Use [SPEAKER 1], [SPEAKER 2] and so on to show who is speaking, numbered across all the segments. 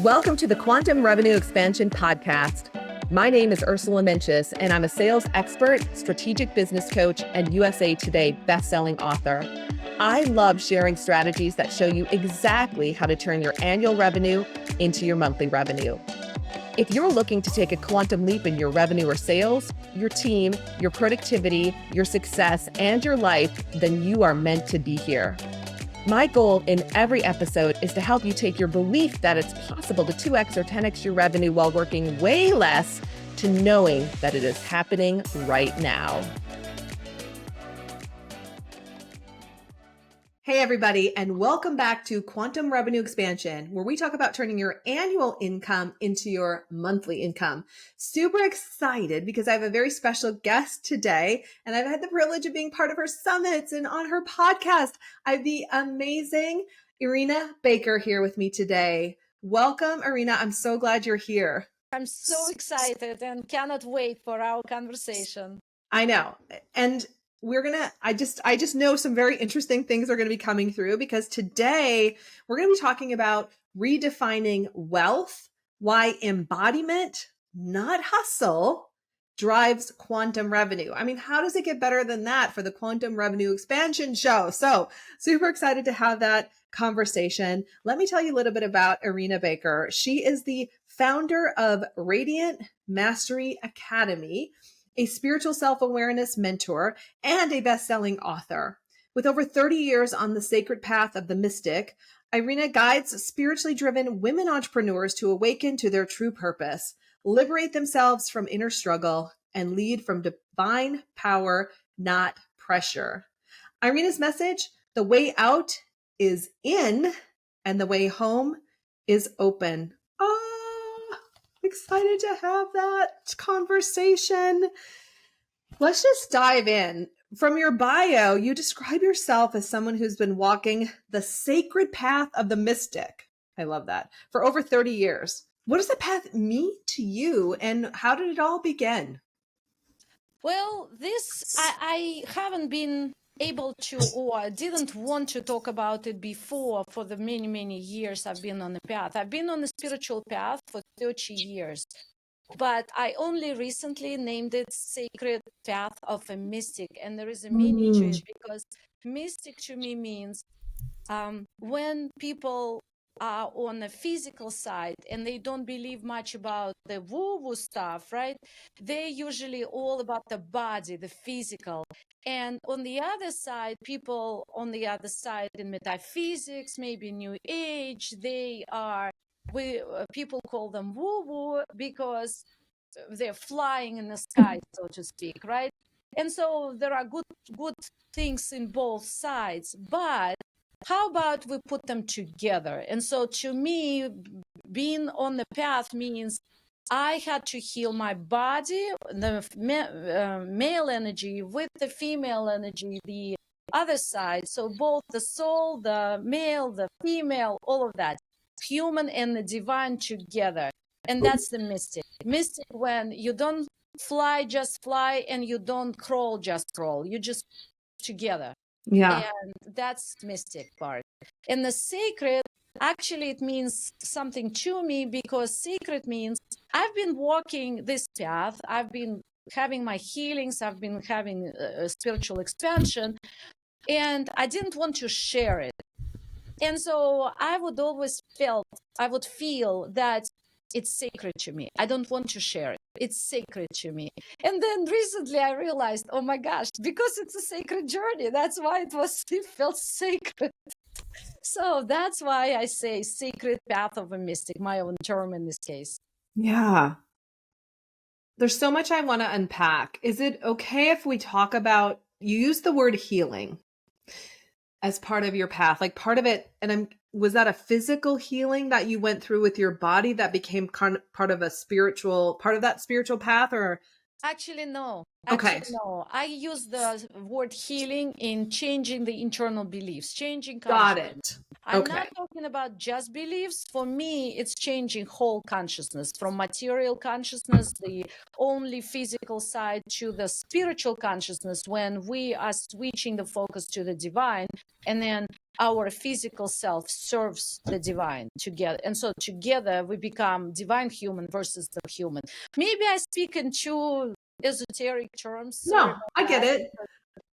[SPEAKER 1] Welcome to the Quantum Revenue Expansion Podcast. My name is Ursula, and I'm a sales expert, strategic business coach, and USA Today bestselling author. I love sharing strategies that show you exactly how to turn your annual revenue into your monthly revenue. If you're looking to take a quantum leap in your revenue or sales, your team, your productivity, your success, and your life, then you are meant to be here. My goal in every episode is to help you take your belief that it's possible to 2x or 10x your revenue while working way less to knowing that it is happening right now. Hey everybody, and welcome back to Quantum Revenue Expansion, where we talk about turning your annual income into your monthly income. Super excited because I have a very special guest today, and I've had the privilege of being part of her summits and on her podcast. I have the amazing Irina Baker here with me today. Welcome, Irina. I'm so glad you're here.
[SPEAKER 2] I'm so excited and cannot wait for our conversation.
[SPEAKER 1] I know. And I just know some very interesting things are going to be coming through because today we're going to be talking about redefining wealth, why embodiment, not hustle, drives quantum revenue. I mean, how does it get better than that for the Quantum Revenue Expansion show? So super excited to have that conversation. Let me tell you a little bit about Irina Baker. She is the founder of Radiant Mastery Academy, a spiritual self-awareness mentor, and a best-selling author. With over 30 years on the sacred path of the mystic, Irina guides spiritually driven women entrepreneurs to awaken to their true purpose, liberate themselves from inner struggle, and lead from divine power, not pressure. Irina's message: the way out is in, and the way home is open. Excited to have that conversation. Let's just dive in. From your bio, you describe yourself as someone who's been walking the sacred path of the mystic. I love that. For over 30 years. What does the path mean to you, and how did it all begin?
[SPEAKER 2] Well, I haven't been able to, or didn't want to talk about it before. For the many, many years I've been on the path. I've been on the spiritual path for 30 years, but I only recently named it Sacred Path of a Mystic. And there is a meaning to it, because mystic to me means when people are on the physical side and they don't believe much about the woo-woo stuff, right? They're usually all about the body, the physical. And on the other side, people on the other side in metaphysics, maybe New Age, people call them woo-woo because they're flying in the sky, so to speak, right? And so there are good things in both sides, but how about we put them together? And so to me, being on the path means I had to heal my body, the male energy with the female energy, the other side. So both the soul, the male, the female, all of that, human and the divine together. And that's the mystic. Mystic when you don't fly, just fly, and you don't crawl, just crawl. You just together.
[SPEAKER 1] Yeah.
[SPEAKER 2] And that's mystic part. And the sacred, actually, it means something to me, because sacred means I've been walking this path. I've been having my healings. I've been having a spiritual expansion, and I didn't want to share it. And so I would always feel that it's sacred to me. I don't want to share it. It's sacred to me. And then recently I realized, oh my gosh, because it's a sacred journey, that's why it felt sacred. So that's why I say sacred path of a mystic, my own term in this case.
[SPEAKER 1] Yeah. There's so much I want to unpack. Is it okay if we talk about, you use the word healing as part of your path, like part of it, and was that a physical healing that you went through with your body that became part of that spiritual path, or?
[SPEAKER 2] Actually, no.
[SPEAKER 1] No.
[SPEAKER 2] I use the word healing in changing the internal beliefs, changing
[SPEAKER 1] Got
[SPEAKER 2] consciousness.
[SPEAKER 1] it.
[SPEAKER 2] I'm not
[SPEAKER 1] Okay.
[SPEAKER 2] talking about just beliefs. For me, it's changing whole consciousness from material consciousness, the only physical side, to the spiritual consciousness when we are switching the focus to the divine, and then our physical self serves the divine together. And so together we become divine human versus the human. Maybe I speak in too esoteric terms. Sorry
[SPEAKER 1] No,
[SPEAKER 2] about
[SPEAKER 1] I get
[SPEAKER 2] that.
[SPEAKER 1] it.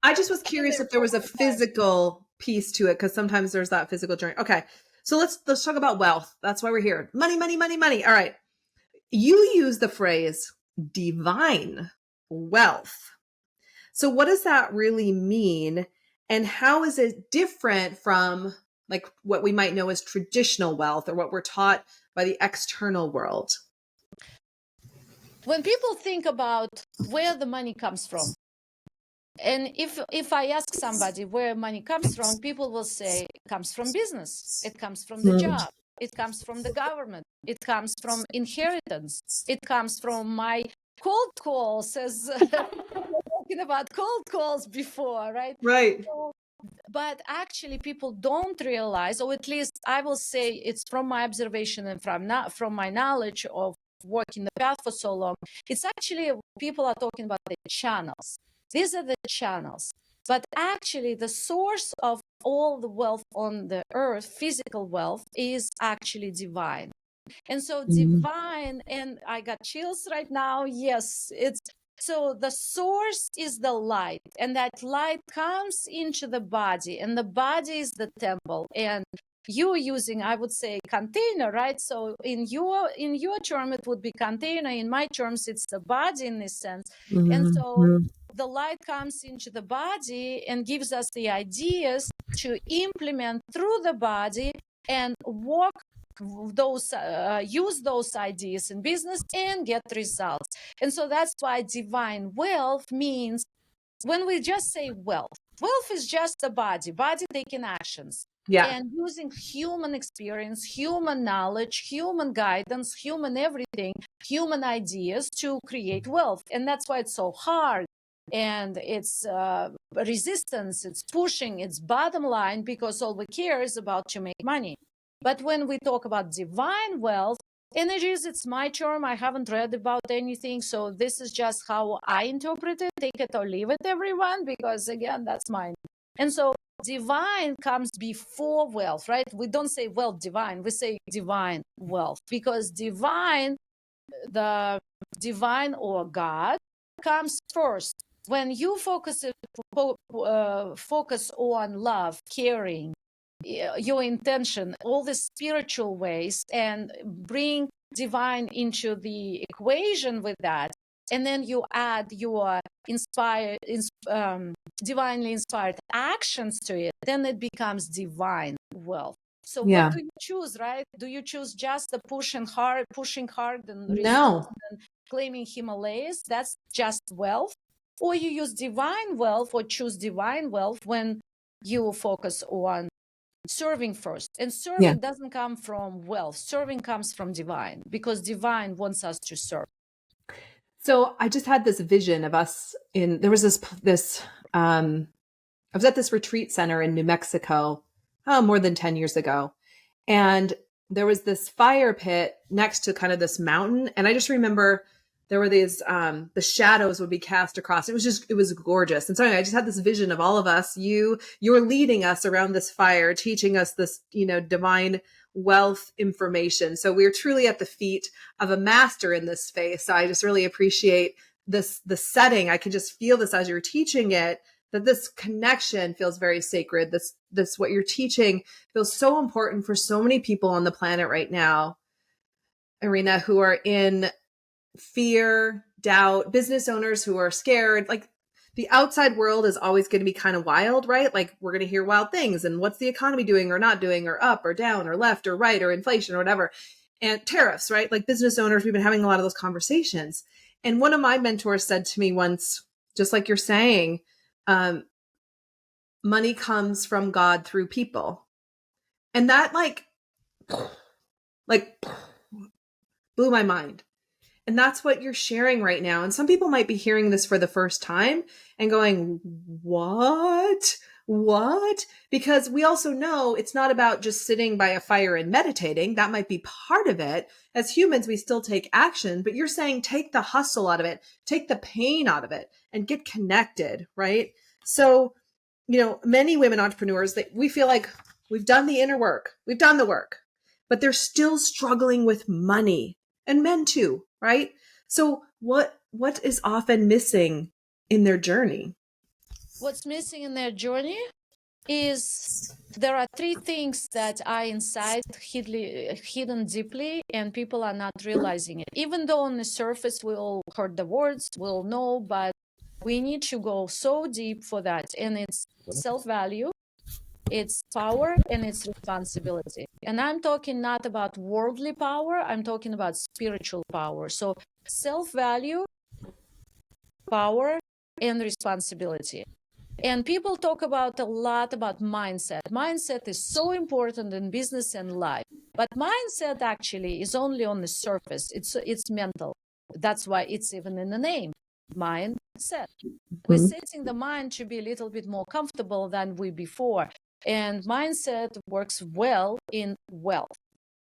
[SPEAKER 1] I just was
[SPEAKER 2] I've been
[SPEAKER 1] curious
[SPEAKER 2] there
[SPEAKER 1] if there
[SPEAKER 2] for a
[SPEAKER 1] was a
[SPEAKER 2] long time.
[SPEAKER 1] physical piece to it, because sometimes there's that physical journey. Okay. So let's talk about wealth. That's why we're here. Money, money, money, money. All right. You use the phrase divine wealth. So what does that really mean? And how is it different from like what we might know as traditional wealth, or what we're taught by the external world?
[SPEAKER 2] When people think about where the money comes from, and if I ask somebody where money comes from, people will say it comes from business, it comes from the
[SPEAKER 1] Mm.
[SPEAKER 2] job, it comes from the government, it comes from inheritance, it comes from my cold calls, as talking about cold calls before, right?
[SPEAKER 1] Right.
[SPEAKER 2] So, but actually people don't realize, or at least I will say it's from my observation and from my knowledge of working the path for so long, it's actually people are talking about the channels. These are the channels. But actually the source of all the wealth on the earth, physical wealth, is actually divine. And so
[SPEAKER 1] Mm.
[SPEAKER 2] divine, and I got chills right now. Yes, it's so the source is the light, and that light comes into the body, and the body is the temple. And you're using, I would say, container, right? So in your term, it would be container. In my terms, it's the body in this sense. And so
[SPEAKER 1] Mm-hmm.
[SPEAKER 2] the light comes into the body and gives us the ideas to implement through the body and work those use those ideas in business and get results. And so that's why divine wealth means, when we just say wealth is just the body taking actions
[SPEAKER 1] Yeah.
[SPEAKER 2] and using human experience, human knowledge, human guidance, human everything, human ideas to create wealth. And that's why it's so hard, and it's resistance, it's pushing, it's bottom line, because all we care is about to make money. But when we talk about divine wealth, energies, it's my term. I haven't read about anything. So this is just how I interpret it. Take it or leave it, everyone, because again, that's mine. And so divine comes before wealth, right? We don't say wealth divine, we say divine wealth, because divine, the divine or God, comes first. When you focus on love, caring, your intention, all the spiritual ways, and bring divine into the equation with that, and then you add your divinely inspired actions to it, then it becomes divine wealth. So what
[SPEAKER 1] Yeah.
[SPEAKER 2] do you choose, right? Do you choose just the pushing hard and resist
[SPEAKER 1] No.
[SPEAKER 2] and claiming Himalayas? That's just wealth. Or you use divine wealth, or choose divine wealth when you focus on serving first. And
[SPEAKER 1] Yeah.
[SPEAKER 2] serving doesn't come from wealth. Serving comes from divine, because divine wants us to serve.
[SPEAKER 1] So I just had this vision of us there was this, I was at this retreat center in New Mexico, more than 10 years ago. And there was this fire pit next to kind of this mountain. And I just remember there were these, the shadows would be cast across. It was gorgeous. And so anyway, I just had this vision of all of us, you're leading us around this fire, teaching us this, divine wealth information. So we're truly at the feet of a master in this space. So I just really appreciate the setting. I can just feel this as you're teaching it, that this connection feels very sacred. This what you're teaching feels so important for so many people on the planet right now, Irina, who are in fear, doubt, business owners who are scared. Like, the outside world is always going to be kind of wild, right? Like, we're going to hear wild things, and what's the economy doing or not doing, or up or down or left or right, or inflation or whatever, and tariffs, right? Like, business owners, we've been having a lot of those conversations. And one of my mentors said to me once, just like you're saying, um, money comes from God through people. And that like blew my mind. And that's what you're sharing right now. And some people might be hearing this for the first time and going, what? what? Because we also know it's not about just sitting by a fire and meditating. That might be part of it. As humans, we still take action, but you're saying take the hustle out of it, take the pain out of it, and get connected, right? So, many women entrepreneurs, that we feel like we've done the inner work, we've done the work, but they're still struggling with money, and men too, right? So what is often missing in their journey?
[SPEAKER 2] What's missing in their journey is there are three things that are inside hidden deeply, and people are not realizing it. Even though on the surface we all heard the words, we'll know, but we need to go so deep for that. And it's self-value, it's power, and it's responsibility. And I'm talking not about worldly power, I'm talking about spiritual power. So self-value, power, and responsibility. And people talk about a lot about mindset. Mindset is so important in business and life. But mindset actually is only on the surface. It's mental. That's why it's even in the name, mindset. We're setting the mind to be a little bit more comfortable than we before. And mindset works well in wealth.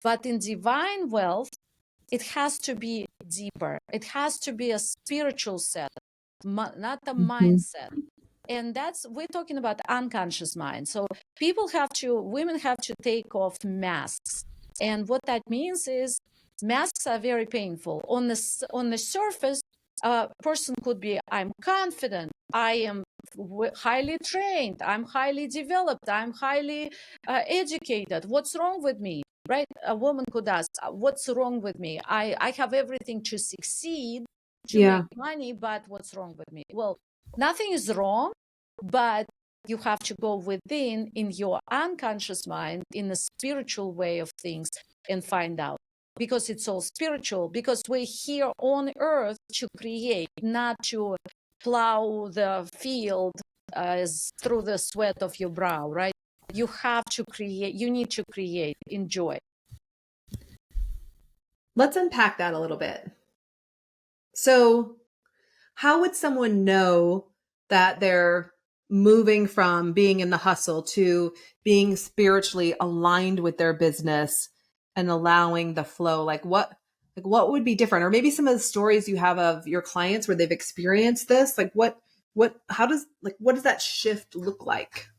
[SPEAKER 2] But in divine wealth, it has to be deeper. It has to be a spiritual set, not a mindset. And we're talking about unconscious mind. So women have to take off masks. And what that means is masks are very painful. On the surface, a person could be, I'm confident, I am highly trained, I'm highly developed, I'm highly educated. What's wrong with me? Right? A woman could ask, what's wrong with me? I have everything to succeed, to make money, but what's wrong with me? Well, nothing is wrong, but you have to go within in your unconscious mind, in a spiritual way of things, and find out. Because it's all spiritual, because we're here on earth to create, not to plow the field through the sweat of your brow, right? You have to create, you need to create, enjoy.
[SPEAKER 1] Let's unpack that a little bit. So, how would someone know that they're moving from being in the hustle to being spiritually aligned with their business and allowing the flow? Like what would be different? Or maybe some of the stories you have of your clients where they've experienced this, like what does that shift look like?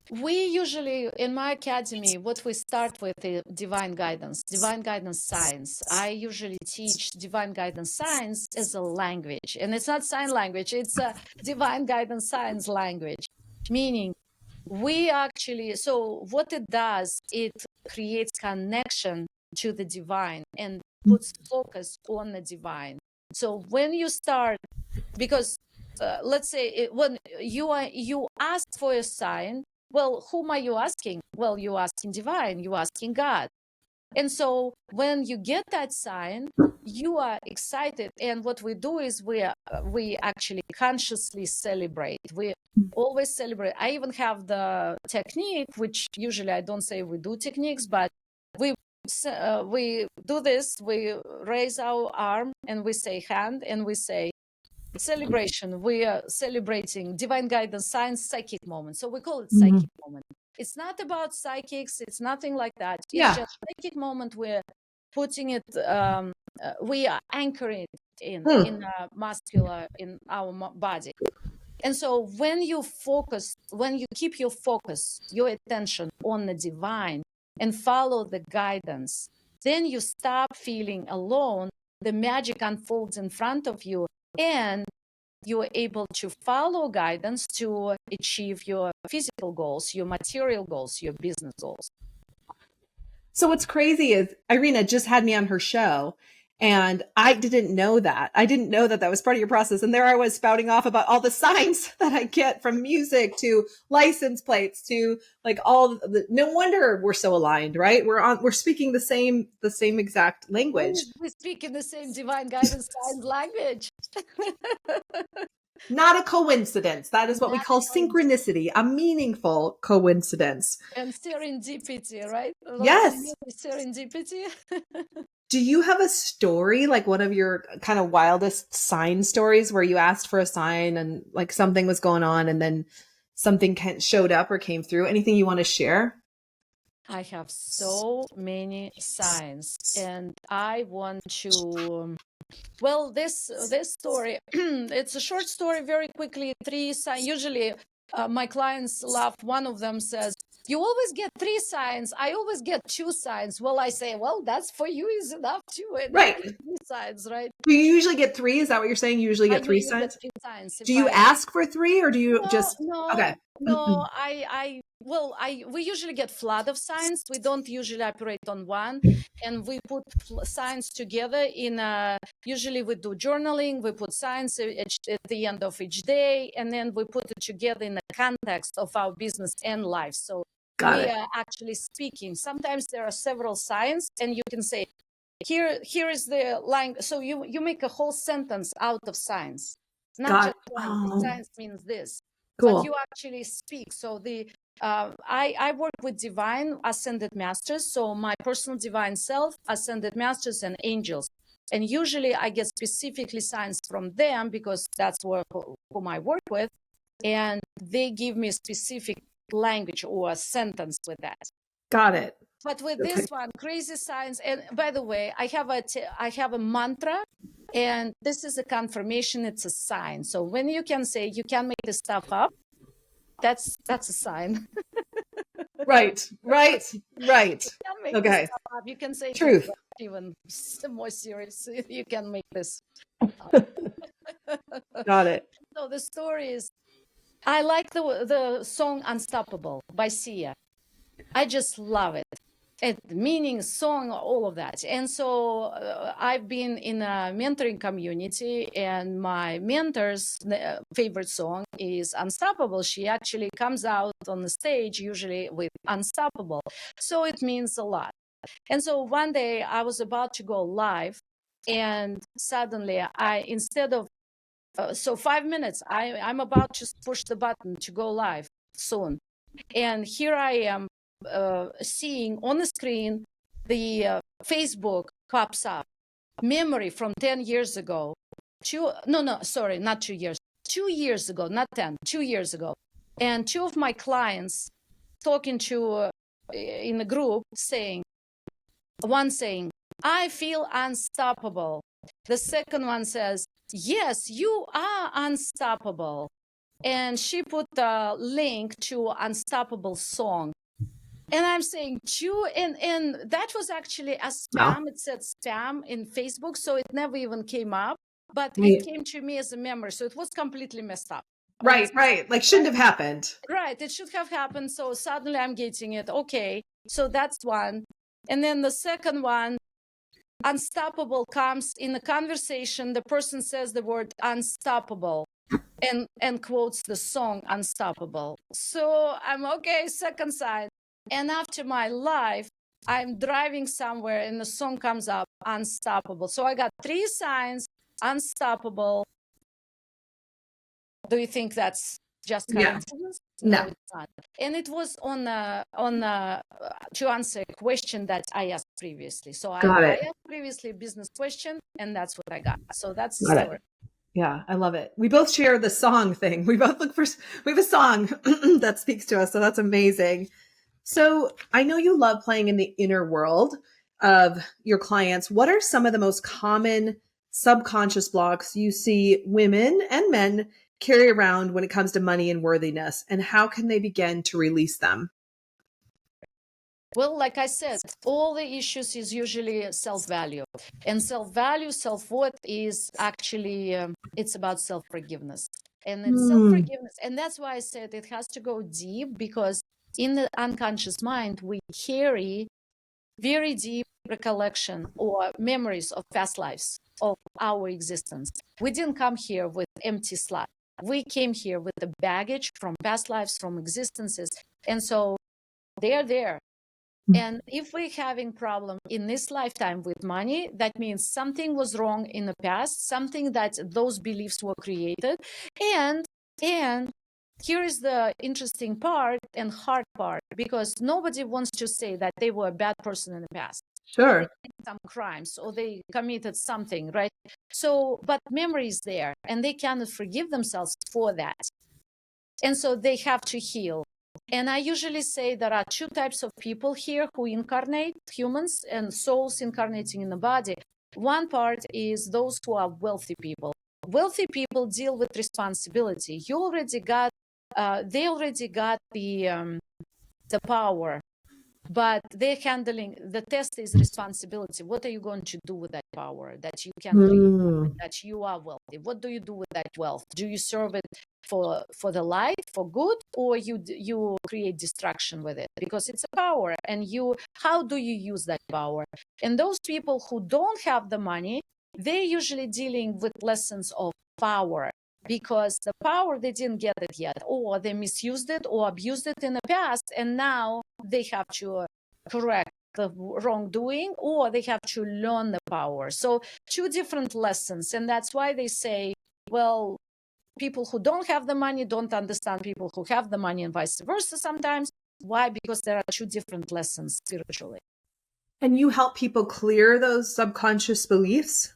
[SPEAKER 2] We usually, in my academy, what we start with is divine guidance science. I usually teach divine guidance science as a language. And it's not sign language, it's a divine guidance science language. Meaning, so what it does, it creates connection to the divine and puts focus on the divine. So when you start, because let's say when you ask for a sign, well, whom are you asking? Well, you're asking divine, you're asking God. And so when you get that sign, you are excited. And what we do is we actually consciously celebrate. We always celebrate. I even have the technique, which usually I don't say we do techniques, but we do this. We raise our arm and we say hand and we say celebration. We are celebrating divine guidance science psychic moment. So we call it psychic moment. It's not about psychics, it's nothing like that. It's just psychic moment. We're putting it, we are anchoring it in muscular, in our body. And so when you keep your focus, your attention on the divine and follow the guidance, then you stop feeling alone. The magic unfolds in front of you, and you're able to follow guidance to achieve your physical goals, your material goals, your business goals.
[SPEAKER 1] So what's crazy is Irina just had me on her show, and I didn't know that. I didn't know that was part of your process. And there I was spouting off about all the signs that I get, from music to license plates to like no wonder we're so aligned, right? We're speaking the same exact language.
[SPEAKER 2] We speak in the same divine guidance language.
[SPEAKER 1] Not a coincidence. That is what we call synchronicity, a meaningful coincidence.
[SPEAKER 2] And serendipity, right?
[SPEAKER 1] Yes.
[SPEAKER 2] Serendipity.
[SPEAKER 1] Do you have a story, like one of your kind of wildest sign stories, where you asked for a sign and like something was going on and then something showed up or came through? Anything you want to share?
[SPEAKER 2] I have so many signs, and I want to. Well, this story, it's a short story. Very quickly, 3 signs. Usually, my clients laugh. One of them says, "You always get 3 signs. I always get 2 signs." Well, I say, "Well, that's for you is enough too, and
[SPEAKER 1] Right.
[SPEAKER 2] you get 3 signs, right?"
[SPEAKER 1] Do you usually get 3? Is that what you're saying? You usually
[SPEAKER 2] I
[SPEAKER 1] get 3
[SPEAKER 2] usually get
[SPEAKER 1] signs?
[SPEAKER 2] 3 signs.
[SPEAKER 1] Do
[SPEAKER 2] If
[SPEAKER 1] you
[SPEAKER 2] I
[SPEAKER 1] ask for 3 or do you just okay?
[SPEAKER 2] no, we usually get flood of signs. We don't usually operate on one, and we put signs together in usually we do journaling. We put signs at the end of each day, and then we put it together in the context of our business and life. So
[SPEAKER 1] Got
[SPEAKER 2] we
[SPEAKER 1] it.
[SPEAKER 2] are actually speaking. Sometimes there are several signs, and you can say, here is the line. So you make a whole sentence out of signs, not
[SPEAKER 1] Got
[SPEAKER 2] just one.
[SPEAKER 1] oh,
[SPEAKER 2] Science means this, but
[SPEAKER 1] cool.
[SPEAKER 2] you actually speak. So I work with divine ascended masters. So my personal divine self, ascended masters, and angels. And usually I get specifically signs from them because that's whom I work with. And they give me specific language or a sentence with that.
[SPEAKER 1] Got it.
[SPEAKER 2] But with
[SPEAKER 1] Okay.
[SPEAKER 2] this one, crazy science. And by the way, I have a mantra, and this is a confirmation. It's a sign. So when you can say you can make this stuff up, that's a sign.
[SPEAKER 1] Right. Right. Right.
[SPEAKER 2] You can make this
[SPEAKER 1] Okay.
[SPEAKER 2] stuff up. You can say
[SPEAKER 1] Truth.
[SPEAKER 2] even more serious. You can make this.
[SPEAKER 1] Got it.
[SPEAKER 2] So the story is, I like the song "Unstoppable" by Sia. I just love it. Meaning, song, all of that. And so I've been in a mentoring community, and my mentor's favorite song is Unstoppable. She actually comes out on the stage usually with Unstoppable. So it means a lot. And so one day I was about to go live, and suddenly instead of, so 5 minutes, I'm about to push the button to go live soon. And here I am seeing on the screen the Facebook pops up, memory from 10 years ago. Not 2 years. 2 years ago, not 10, 2 years ago. And 2 of my clients talking to in a group one saying, "I feel unstoppable." The second one says, "Yes, you are unstoppable." And she put a link to Unstoppable song. And I'm saying and that was actually a spam.
[SPEAKER 1] Wow.
[SPEAKER 2] It said spam in Facebook, so it never even came up, but
[SPEAKER 1] Right.
[SPEAKER 2] it came to me as a memory. So it was completely messed up.
[SPEAKER 1] Right. Right. Like shouldn't have happened.
[SPEAKER 2] Right. It should have happened. So suddenly I'm getting it. Okay. So that's one. And then the second one, Unstoppable, comes in a conversation. The person says the word unstoppable and quotes the song Unstoppable. So I'm okay, second side. And after my life, I'm driving somewhere and the song comes up, Unstoppable. So I got 3 signs, Unstoppable. Do you think that's just coincidence?
[SPEAKER 1] No.
[SPEAKER 2] It's not. And it was on to answer a question that I asked previously. So I asked previously a business question, and that's what I got. So that's the story.
[SPEAKER 1] Yeah, I love it. We both share the song thing. We both we have a song that speaks to us. So that's amazing. So I know you love playing in the inner world of your clients. What are some of the most common subconscious blocks you see women and men carry around when it comes to money and worthiness, and how can they begin to release them?
[SPEAKER 2] Well, like I said, all the issues is usually self-value, and self-value, self-worth is actually, it's about self-forgiveness, and it's self-forgiveness. And that's why I said it has to go deep, because in the unconscious mind, we carry very deep recollection or memories of past lives of our existence. We didn't come here with empty slot. We came here with the baggage from past lives, from existences. And so they're there. And if we're having problem in this lifetime with money, that means something was wrong in the past, something that those beliefs were created. And here is the interesting part and hard part, because nobody wants to say that they were a bad person in the past.
[SPEAKER 1] Sure.
[SPEAKER 2] They did some crimes or they committed something, right? So, but memory is there and they cannot forgive themselves for that. And so they have to heal. And I usually say there are two types of people here who incarnate, humans and souls incarnating in the body. One part is those who are wealthy people. Wealthy people deal with responsibility. You already got, they already got the power, but they're handling, the test is responsibility. What are you going to do with that power that you can create, that you are wealthy? What do you do with that wealth? Do you serve it for the light, for good, or you create destruction with it? Because it's a power, and how do you use that power? And those people who don't have the money, they're usually dealing with lessons of power, because the power, they didn't get it yet, or they misused it or abused it in the past, and now they have to correct the wrongdoing, or they have to learn the power. So two different lessons. And that's why they say, well, people who don't have the money don't understand people who have the money, and vice versa sometimes. Why? Because there are two different lessons spiritually.
[SPEAKER 1] And you help people clear those subconscious beliefs?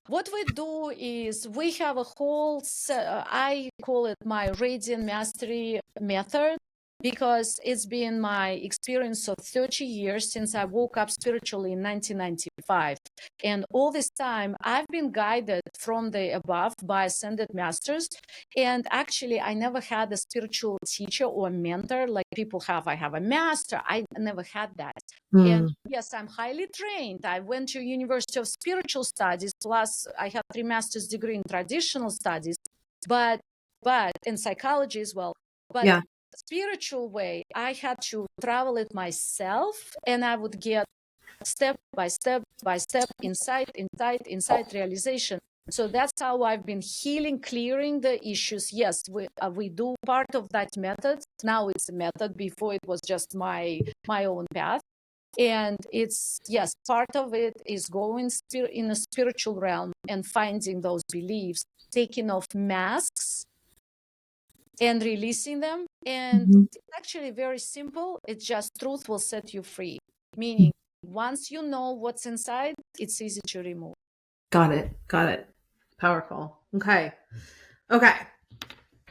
[SPEAKER 2] What we do is we have a whole, I call it my Radiant Mastery method, because it's been my experience of 30 years since I woke up spiritually in 1995. And all this time, I've been guided from the above by ascended masters. And actually, I never had a spiritual teacher or mentor like people have. I have a master. I never had that. And yes, I'm highly trained. I went to University of Spiritual Studies, plus I have 3 master's degree in traditional studies, but in psychology as well. But spiritual way, I had to travel it myself, and I would get step by step insight realization. So that's how I've been healing, clearing the issues. Yes, we do part of that method. Now it's a method. Before it was just my own path. And it's, yes, part of it is going in a spiritual realm and finding those beliefs, taking off masks and releasing them. And it's actually very simple. It's just truth will set you free. Meaning, once you know what's inside, it's easy to remove.
[SPEAKER 1] Got it. Powerful. Okay.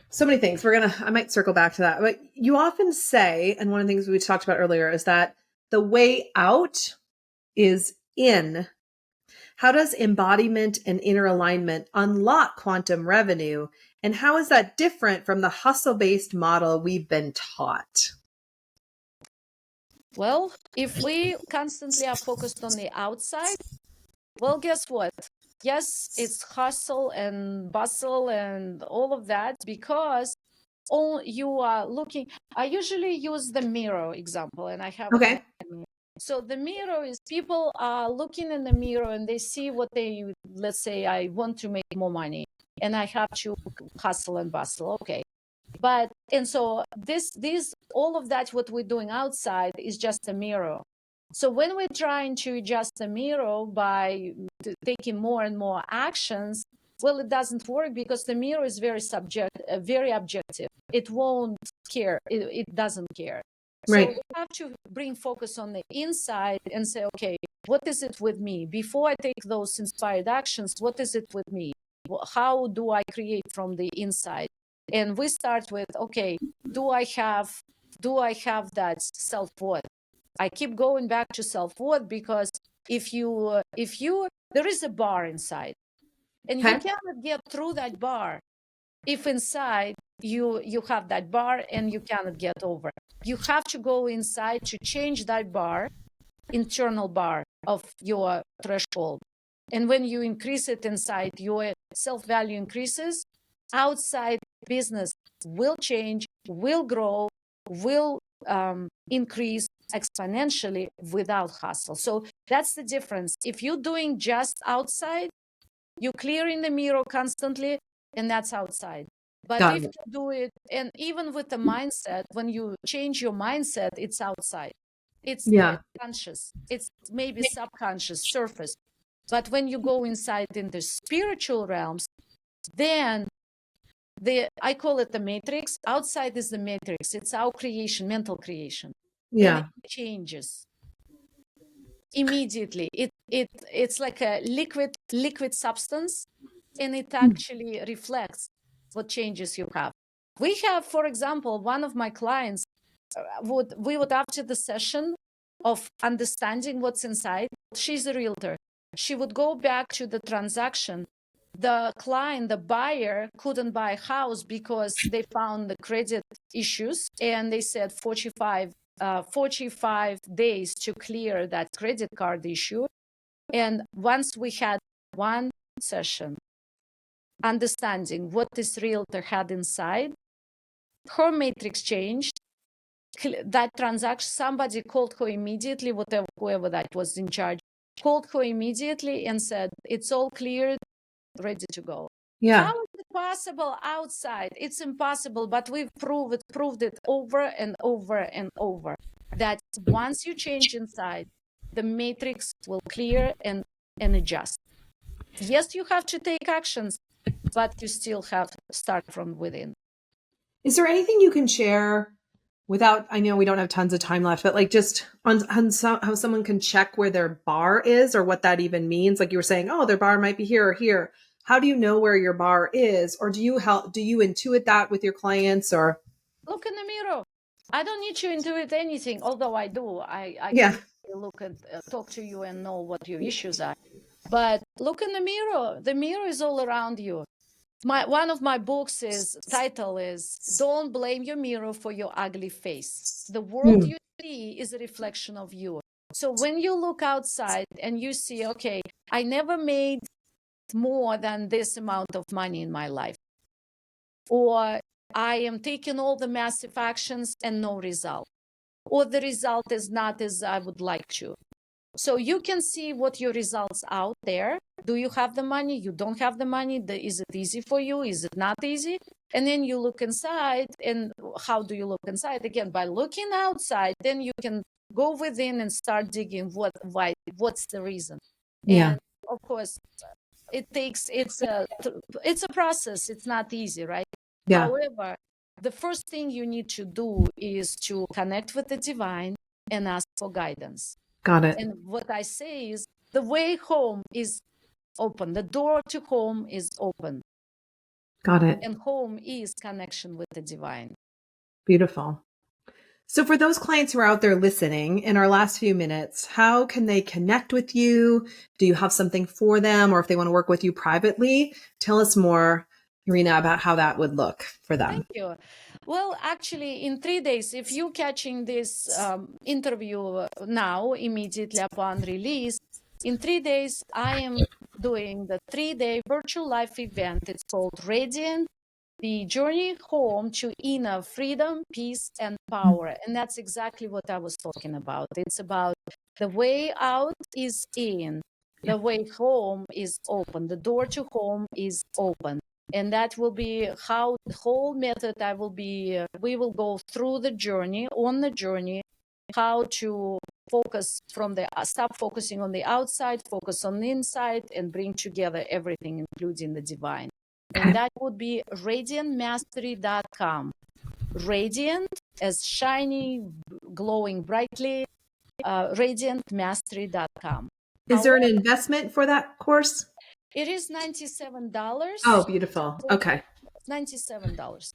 [SPEAKER 1] So many things. I might circle back to that. But you often say, and one of the things we talked about earlier is that the way out is in. How does embodiment and inner alignment unlock quantum revenue? And how is that different from the hustle-based model we've been taught?
[SPEAKER 2] Well, if we constantly are focused on the outside, well, guess what? Yes, it's hustle and bustle and all of that, because all you are looking. I usually use the mirror example, and I have
[SPEAKER 1] Okay.
[SPEAKER 2] So the mirror is, people are looking in the mirror and they see what let's say I want to make more money and I have to hustle and bustle. Okay. And so all of that, what we're doing outside is just a mirror. So when we're trying to adjust the mirror by taking more and more actions, well, it doesn't work, because the mirror is very objective. It won't care. It doesn't care. So we have to bring focus on the inside and say, okay, what is it with me? Before I take those inspired actions, what is it with me? How do I create from the inside? And we start with, okay, do I have that self-worth? I keep going back to self-worth, because if you there is a bar inside, and you cannot get through that bar if inside you have that bar and you cannot get over. You have to go inside to change that bar, internal bar of your threshold. And when you increase it inside, your self-value increases. Outside business will change, will grow, will increase exponentially without hustle. So that's the difference. If you're doing just outside, you're clearing the mirror constantly, and that's outside. But if you do it, and even with the mindset, when you change your mindset, it's outside. It's conscious. It's maybe subconscious, surface. But when you go inside in the spiritual realms, then I call it the matrix. Outside is the matrix. It's our creation, mental creation. And it changes immediately. It's like a liquid substance, and it actually reflects what changes you have. We have, for example, one of my clients we would after the session of understanding what's inside, she's a realtor. She would go back to the transaction. The client, the buyer, couldn't buy a house because they found the credit issues, and they said 45 days to clear that credit card issue. And once we had one session, understanding what this realtor had inside, her matrix changed. That transaction, somebody called her immediately, whoever that was in charge, called her immediately and said, it's all cleared, ready to go.
[SPEAKER 1] Yeah.
[SPEAKER 2] How is it possible outside? It's impossible, but we've proved it over and over and over, that once you change inside, the matrix will clear and adjust. Yes, you have to take actions, but you still have to start from within.
[SPEAKER 1] Is there anything you can share without, I know we don't have tons of time left, but like just on how someone can check where their bar is or what that even means? Like you were saying, oh, their bar might be here or here. How do you know where your bar is? Or do you intuit that with your clients, or?
[SPEAKER 2] Look in the mirror. I don't need to intuit anything, although I do. I
[SPEAKER 1] Yeah.
[SPEAKER 2] can look at, talk to you and know what your issues are. But look in the mirror. The mirror is all around you. One of my books title is Don't Blame Your Mirror for Your Ugly Face. The world you see is a reflection of you. So when you look outside and you see, okay, I never made more than this amount of money in my life, or I am taking all the massive actions and no result, or the result is not as I would like to. So you can see what your results out there. Do you have the money? You don't have the money. Is it easy for you? Is it not easy? And then you look inside. And how do you look inside? Again, by looking outside, then you can go within and start digging what's the reason.
[SPEAKER 1] Yeah.
[SPEAKER 2] And of course, it's a process. It's not easy, right?
[SPEAKER 1] Yeah.
[SPEAKER 2] However, the first thing you need to do is to connect with the divine and ask for guidance.
[SPEAKER 1] Got it.
[SPEAKER 2] And what I say is the way home is open. The door to home is open.
[SPEAKER 1] Got it.
[SPEAKER 2] And home is connection with the divine.
[SPEAKER 1] Beautiful. So for those clients who are out there listening in our last few minutes, how can they connect with you? Do you have something for them? Or if they want to work with you privately, tell us more, Irina, about how that would look for them.
[SPEAKER 2] Thank you. Well, actually, in 3 days, if you're catching this interview now, immediately upon release, in 3 days, I am doing the 3-day virtual life event. It's called Radiant, the journey home to inner freedom, peace, and power. And that's exactly what I was talking about. It's about the way out is in, the way home is open, the door to home is open. And that will be how the whole method we will go through the journey, how to focus stop focusing on the outside, focus on the inside, and bring together everything, including the divine. And that would be radiantmastery.com. Radiant as shiny, glowing brightly, radiantmastery.com.
[SPEAKER 1] Is there an investment for that course?
[SPEAKER 2] It is $97.
[SPEAKER 1] Oh, beautiful. Okay.
[SPEAKER 2] $97.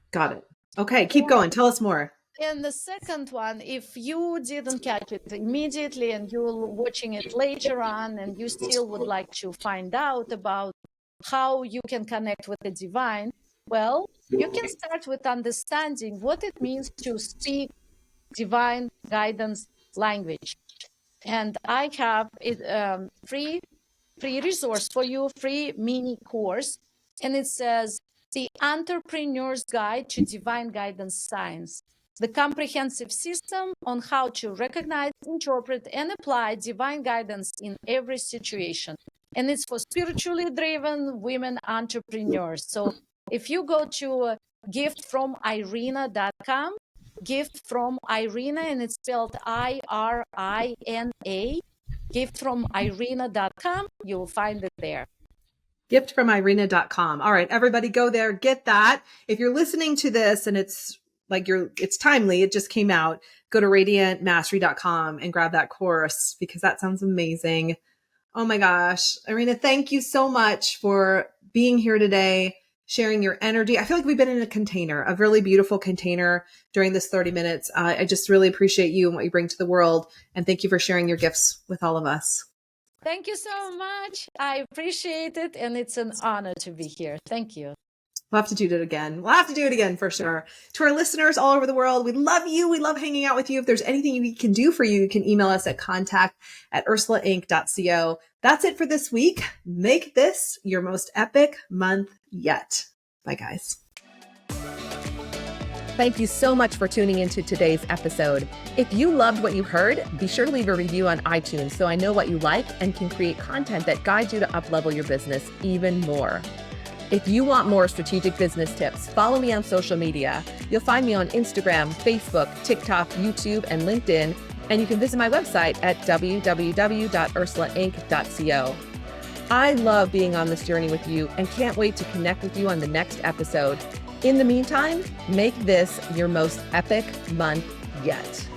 [SPEAKER 1] Got it. Okay. Keep going. Tell us more.
[SPEAKER 2] And the second one, if you didn't catch it immediately and you're watching it later on and you still would like to find out about how you can connect with the divine, well, you can start with understanding what it means to speak divine guidance language. And I have it free resource for you, free mini course. And it says, The Entrepreneur's Guide to Divine Guidance Science, the comprehensive system on how to recognize, interpret, and apply divine guidance in every situation. And it's for spiritually driven women entrepreneurs. So if you go to giftfromIrina.com, gift from Irina, and it's spelled IRINA, giftfromIrina.com, you'll find it there.
[SPEAKER 1] GiftfromIrina.com. All right, everybody go there, get that. If you're listening to this and it's timely, it just came out, go to radiantmastery.com and grab that course because that sounds amazing. Oh my gosh. Irina, thank you so much for being here today, sharing your energy. I feel like we've been in a container, a really beautiful container during this 30 minutes. I just really appreciate you and what you bring to the world. And thank you for sharing your gifts with all of us.
[SPEAKER 2] Thank you so much. I appreciate it. And it's an honor to be here. Thank you.
[SPEAKER 1] We'll have to do it again. We'll have to do it again for sure. To our listeners all over the world, we love you. We love hanging out with you. If there's anything we can do for you, you can email us at contact@ursulainc.co. That's it for this week. Make this your most epic month yet. Bye, guys.
[SPEAKER 3] Thank you so much for tuning into today's episode. If you loved what you heard, be sure to leave a review on iTunes so I know what you like and can create content that guides you to up-level your business even more. If you want more strategic business tips, follow me on social media. You'll find me on Instagram, Facebook, TikTok, YouTube, and LinkedIn. And you can visit my website at www.ursulainc.co. I love being on this journey with you and can't wait to connect with you on the next episode. In the meantime, make this your most epic month yet.